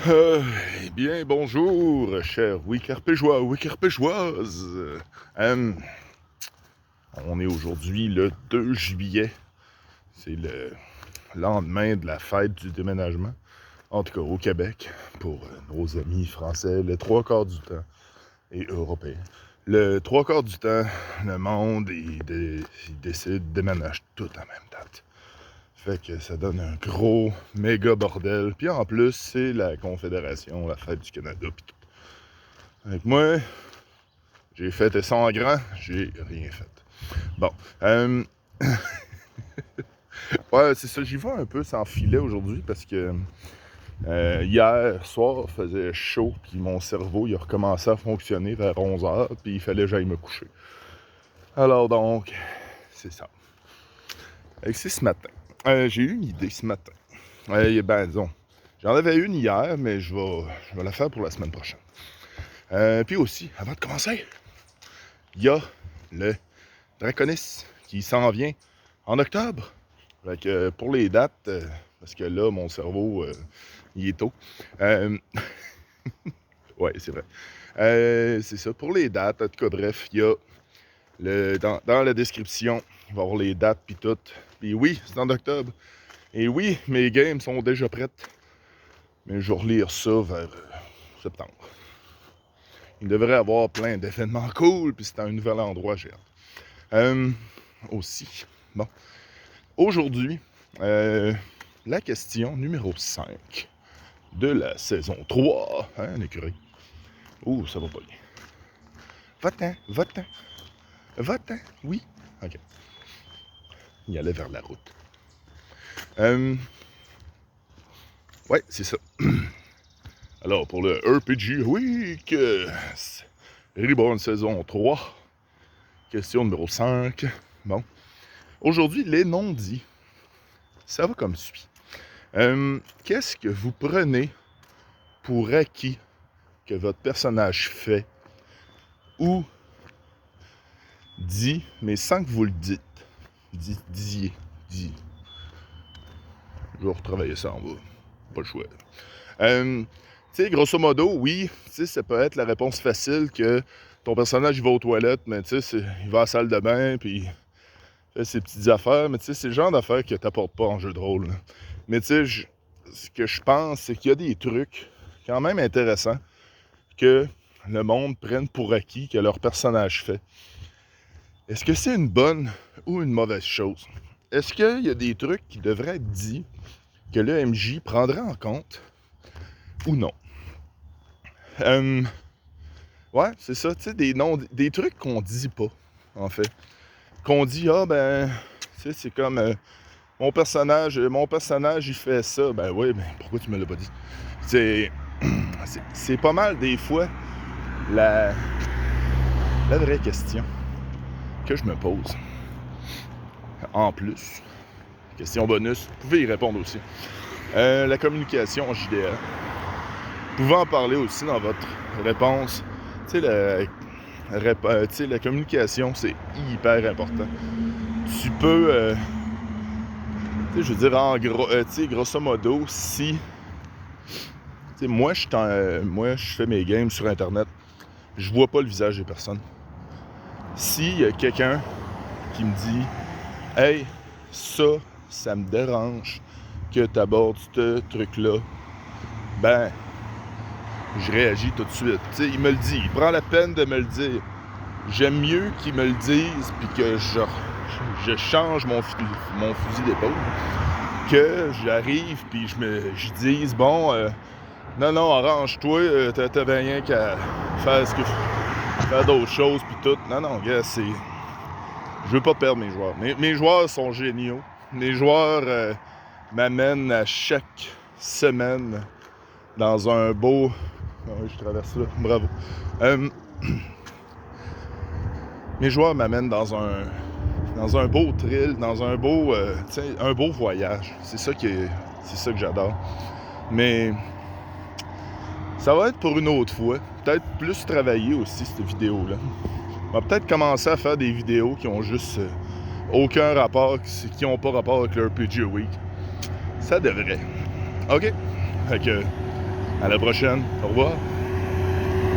Eh bien, bonjour, chers Wicarpégeois, Wicarpégeoises. Euh, on est aujourd'hui le 2 juillet. C'est le lendemain de la fête du déménagement. En tout cas, au Québec, pour nos amis français, le 3/4 du temps, et européens. Le 3/4 du temps, le monde, il décide de déménager tout en même date. Fait que ça donne un gros, méga bordel. Puis en plus, c'est la Confédération, la fête du Canada, pis tout. Fait que moi, j'ai fêté ça en grand, j'ai rien fait. Bon, ouais, c'est ça, j'y vais un peu sans filet aujourd'hui parce que hier soir, il faisait chaud, puis mon cerveau, il a recommencé à fonctionner vers 11h, puis il fallait que j'aille me coucher. Alors donc, c'est ça. Et c'est ce matin. J'ai eu une idée ce matin. Ben, disons, j'en avais une hier, mais je vais la faire pour la semaine prochaine. Puis aussi, avant de commencer, il y a le Draconis qui s'en vient en octobre. Fait que pour les dates, parce que là, mon cerveau, il est tôt. Ouais, c'est vrai. C'est ça. Pour les dates, en tout cas, bref, il y a dans la description, il va y avoir les dates puis tout. Puis oui, c'est en octobre. Et oui, mes games sont déjà prêtes. Mais je vais relire ça vers septembre. Il devrait y avoir plein d'événements cool, puis c'est un nouvel endroit, j'ai hâte. Aussi, bon. Aujourd'hui, la question numéro 5 de la saison 3, hein, l'écureuil. Ouh, ça va pas bien. Va-t'en, va-t'en, va-t'en, oui. Ok. Il allait vers la route. Ouais, c'est ça. Alors, pour le RPG Week, Reborn saison 3, question numéro 5. Bon. Aujourd'hui, les non-dits. Ça va comme suit. Qu'est-ce que vous prenez pour acquis que votre personnage fait ou dit, mais sans que vous le dites? Disiez. Je vais retravailler ça en bas. Pas le choix. Tu sais, grosso modo, oui, tu sais, ça peut être la réponse facile que ton personnage, il va aux toilettes, mais tu sais, il va à la salle de bain, puis il fait ses petites affaires, mais tu sais, c'est le genre d'affaires que t'apportes pas en jeu de rôle. Là. Mais tu sais, ce que je pense, c'est qu'il y a des trucs quand même intéressants que le monde prenne pour acquis que leur personnage fait. Est-ce que c'est une bonne ou une mauvaise chose? Est-ce qu'il y a des trucs qui devraient être dits que le MJ prendrait en compte ou non? Ouais, c'est ça, tu sais, des trucs qu'on dit pas, en fait. Qu'on dit, ah ben, tu sais, c'est comme mon personnage, il fait ça. Ben oui, mais pourquoi tu me l'as pas dit? C'est pas mal des fois la vraie question que je me pose. En plus, question bonus, vous pouvez y répondre aussi. La communication en JDR. Vous pouvez en parler aussi dans votre réponse. Tu sais, la communication, c'est hyper important. Tu peux, tu sais, je veux dire, en gros, tu sais, grosso modo, si, tu sais, moi, je fais mes games sur Internet, je vois pas le visage des personnes. S'il y a quelqu'un qui me dit, hey, ça me dérange que tu abordes ce truc-là, ben, je réagis tout de suite. Tu sais, il me le dit, il prend la peine de me le dire. J'aime mieux qu'il me le dise puis que je change mon fusil d'épaule que j'arrive puis je dise bon non arrange-toi, t'avais rien qu'à faire d'autres choses puis tout. Non, gars, je veux pas perdre mes joueurs. Mes joueurs sont géniaux. Mes joueurs m'amènent à chaque semaine dans un beau... Ah, je traverse là, bravo. Mes joueurs m'amènent dans un beau thrill, dans un beau voyage. C'est ça que j'adore. Mais ça va être pour une autre fois. Peut-être plus travailler aussi, cette vidéo-là. On va peut-être commencer à faire des vidéos qui ont juste aucun rapport, qui n'ont pas rapport avec le RPG Week. Ça devrait. OK? Fait que À la prochaine. Au revoir.